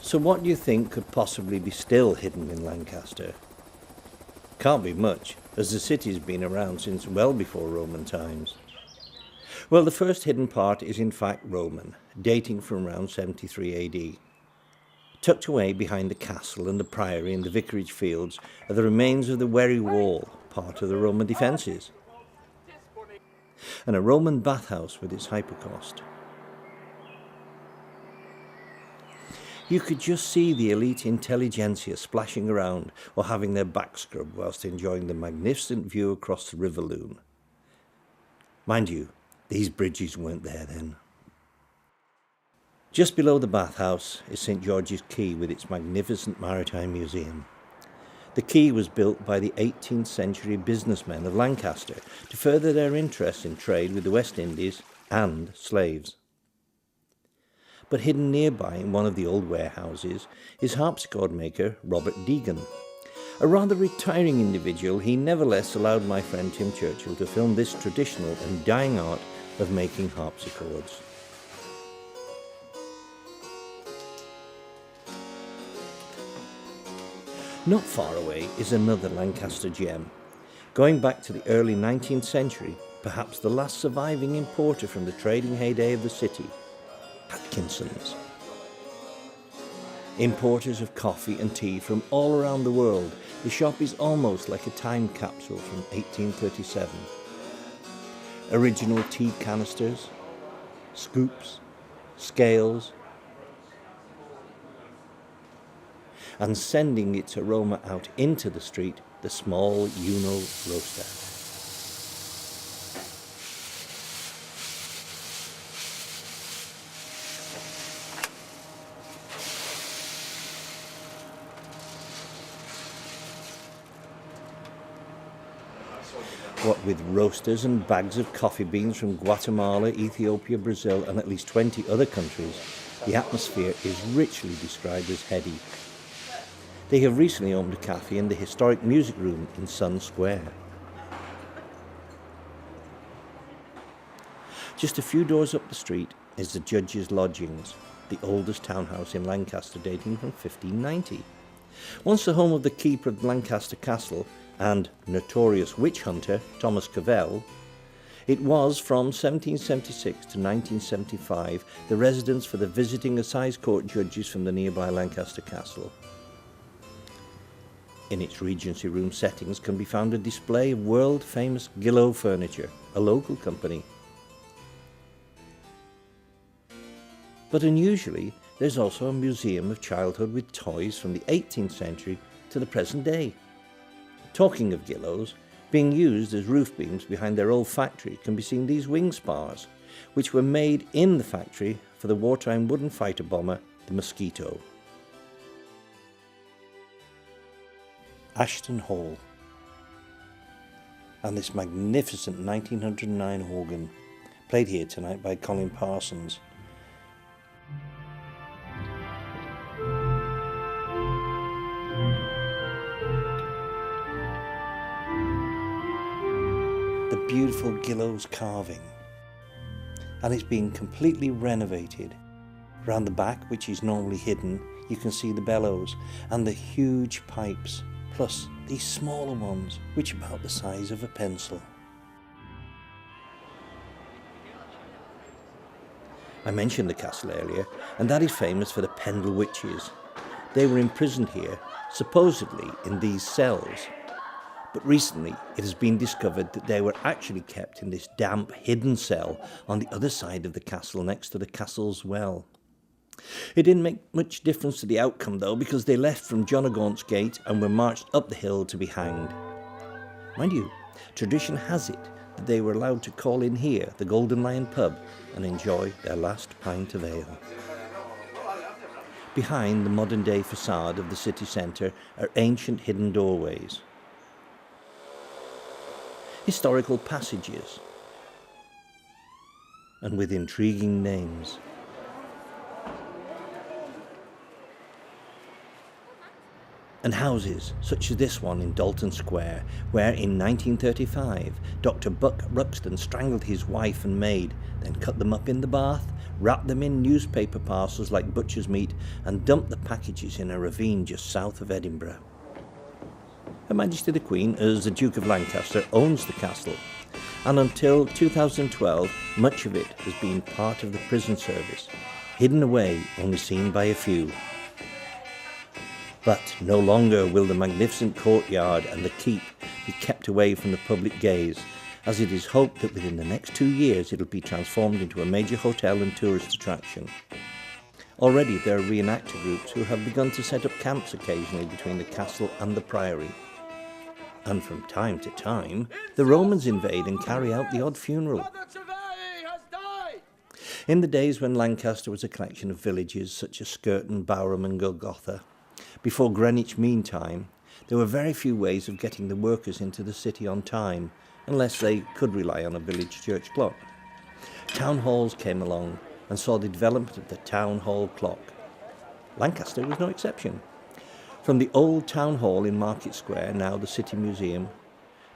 So what do you think could possibly be still hidden in Lancaster? Can't be much, as the city's been around since well before Roman times. Well, the first hidden part is in fact Roman, dating from around 73 AD. Tucked away behind the castle and the priory and the vicarage fields are the remains of the Wherry Wall, part of the Roman defences, and a Roman bathhouse with its hypocaust. You could just see the elite intelligentsia splashing around or having their back scrubbed whilst enjoying the magnificent view across the River Lune. Mind you, these bridges weren't there then. Just below the bathhouse is St George's Quay with its magnificent maritime museum. The quay was built by the 18th century businessmen of Lancaster to further their interest in trade with the West Indies and slaves. But hidden nearby in one of the old warehouses is harpsichord maker Robert Deegan. A rather retiring individual, he nevertheless allowed my friend Tim Churchill to film this traditional and dying art of making harpsichords. Not far away is another Lancaster gem. Going back to the early 19th century, perhaps the last surviving importer from the trading heyday of the city, Atkinson's. Importers of coffee and tea from all around the world, the shop is almost like a time capsule from 1837. Original tea canisters, scoops, scales, and sending its aroma out into the street, the small Uno roaster. What with roasters and bags of coffee beans from Guatemala, Ethiopia, Brazil and at least 20 other countries, the atmosphere is richly described as heady. They have recently opened a cafe in the historic music room in Sun Square. Just a few doors up the street is the Judge's Lodgings, the oldest townhouse in Lancaster dating from 1590. Once the home of the keeper of Lancaster Castle and notorious witch hunter Thomas Cavell, it was from 1776 to 1975 the residence for the visiting assize court judges from the nearby Lancaster Castle. In its Regency Room settings can be found a display of world-famous Gillow furniture, a local company. But unusually, there's also a museum of childhood with toys from the 18th century to the present day. Talking of Gillows, being used as roof beams behind their old factory can be seen these wing spars, which were made in the factory for the wartime wooden fighter bomber, the Mosquito. Ashton Hall, and this magnificent 1909 organ, played here tonight by Colin Parsons. The beautiful Gillows carving, and it's been completely renovated. Around the back, which is normally hidden, you can see the bellows and the huge pipes, plus these smaller ones, which are about the size of a pencil. I mentioned the castle earlier, and that is famous for the Pendle witches. They were imprisoned here, supposedly in these cells. But recently it has been discovered that they were actually kept in this damp, hidden cell on the other side of the castle next to the castle's well. It didn't make much difference to the outcome though, because they left from John o' Gaunt's Gate and were marched up the hill to be hanged. Mind you, tradition has it that they were allowed to call in here, the Golden Lion pub, and enjoy their last pint of ale. Behind the modern day facade of the city centre are ancient hidden doorways, historical passages, and with intriguing names. And houses such as this one in Dalton Square, where in 1935 Dr. Buck Ruxton strangled his wife and maid, then cut them up in the bath, wrapped them in newspaper parcels like butcher's meat, and dumped the packages in a ravine just south of Edinburgh. Her Majesty the Queen, as the Duke of Lancaster, owns the castle, and until 2012, much of it has been part of the prison service, hidden away, only seen by a few. But no longer will the magnificent courtyard and the keep be kept away from the public gaze, as it is hoped that within the next 2 years it will be transformed into a major hotel and tourist attraction. Already there are reenactor groups who have begun to set up camps occasionally between the castle and the priory. And from time to time, the Romans invade and carry out the odd funeral. In the days when Lancaster was a collection of villages such as Skirton, Bowerham and Golgotha, before Greenwich Mean Time, there were very few ways of getting the workers into the city on time, unless they could rely on a village church clock. Town halls came along and saw the development of the town hall clock. Lancaster was no exception. From the old town hall in Market Square, now the City Museum,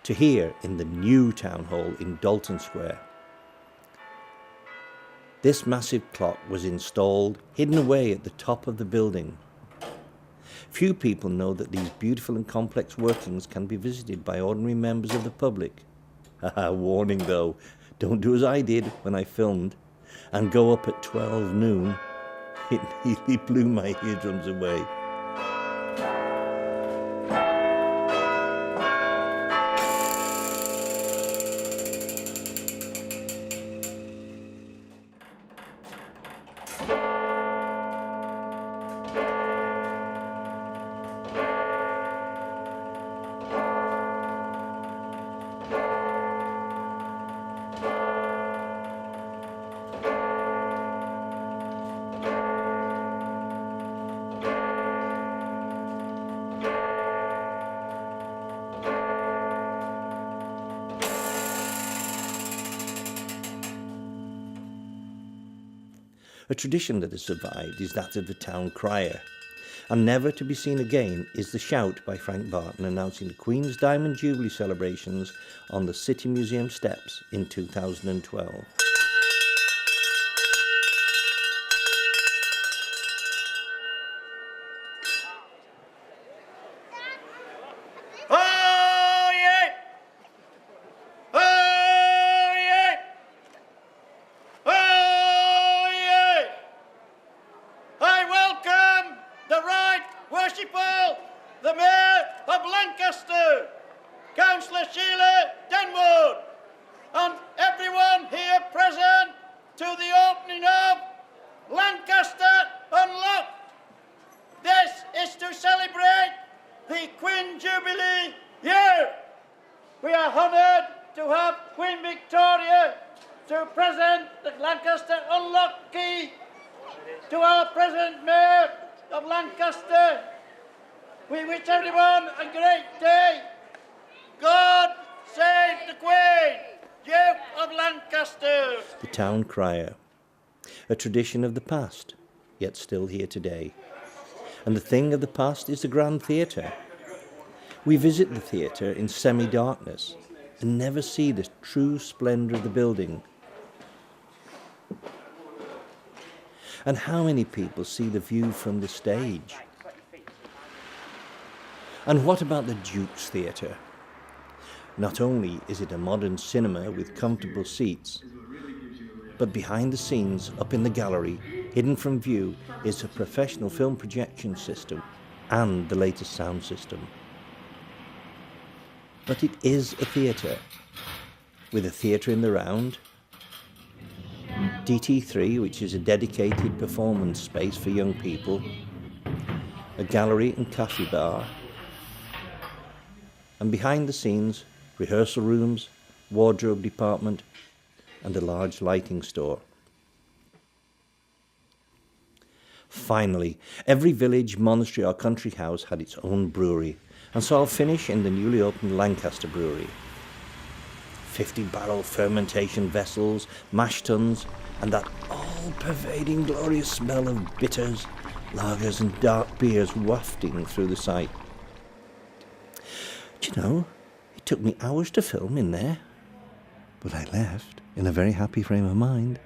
to here in the new town hall in Dalton Square. This massive clock was installed, hidden away at the top of the building. Few people know that these beautiful and complex workings can be visited by ordinary members of the public. Warning though, don't do as I did when I filmed and go up at 12 noon. It nearly blew my eardrums away. A tradition that has survived is that of the town crier, and never to be seen again is the shout by Frank Barton announcing the Queen's Diamond Jubilee celebrations on the City Museum steps in 2012. The Mayor of Lancaster, Councillor Sheila Denwood, and everyone here present to the opening of Lancaster Unlocked. This is to celebrate the Queen Jubilee year. We are honoured to have Queen Victoria to present the Lancaster Unlocked key to our present Mayor of Lancaster. We wish everyone a great day. God save the Queen, Duke of Lancaster. The town crier, a tradition of the past, yet still here today. And the thing of the past is the Grand Theatre. We visit the theatre in semi-darkness and never see the true splendour of the building. And how many people see the view from the stage? And what about the Duke's Theatre? Not only is it a modern cinema with comfortable seats, but behind the scenes, up in the gallery, hidden from view, is a professional film projection system and the latest sound system. But it is a theatre, with a theatre in the round, DT3, which is a dedicated performance space for young people, a gallery and cafe bar, and behind the scenes, rehearsal rooms, wardrobe department, and a large lighting store. Finally, every village, monastery or country house had its own brewery, and so I'll finish in the newly opened Lancaster Brewery. 50-barrel fermentation vessels, mash tuns, and that all-pervading glorious smell of bitters, lagers and dark beers wafting through the site. Do you know, it took me hours to film in there, but I left in a very happy frame of mind.